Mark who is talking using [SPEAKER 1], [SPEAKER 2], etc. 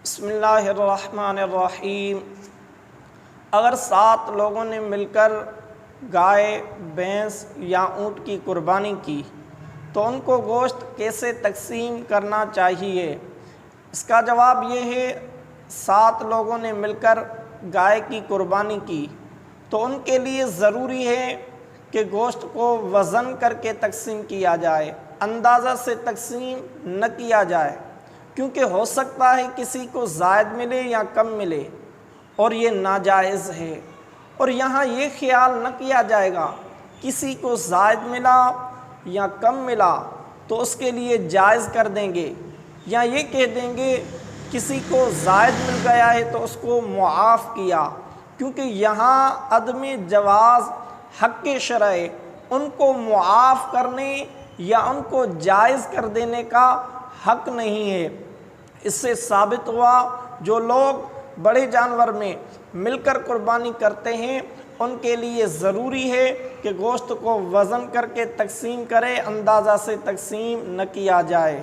[SPEAKER 1] بسم اللہ الرحمن الرحیم۔ اگر 7 لوگوں نے مل کر گائے، بھینس یا اونٹ کی قربانی کی تو ان کو گوشت کیسے تقسیم کرنا چاہیے؟ اس کا جواب یہ ہے، 7 لوگوں نے مل کر گائے کی قربانی کی تو ان کے لیے ضروری ہے کہ گوشت کو وزن کر کے تقسیم کیا جائے، اندازہ سے تقسیم نہ کیا جائے، کیونکہ ہو سکتا ہے کسی کو زائد ملے یا کم ملے، اور یہ ناجائز ہے۔ اور یہاں یہ خیال نہ کیا جائے گا کسی کو زائد ملا یا کم ملا تو اس کے لیے جائز کر دیں گے، یا یہ کہہ دیں گے کسی کو زائد مل گیا ہے تو اس کو معاف کیا، کیونکہ یہاں عدم جواز حق شرع ان کو معاف کرنے یا ان کو جائز کر دینے کا حق نہیں ہے۔ اس سے ثابت ہوا جو لوگ بڑے جانور میں مل کر قربانی کرتے ہیں ان کے لیے ضروری ہے کہ گوشت کو وزن کر کے تقسیم کرے، اندازہ سے تقسیم نہ کیا جائے۔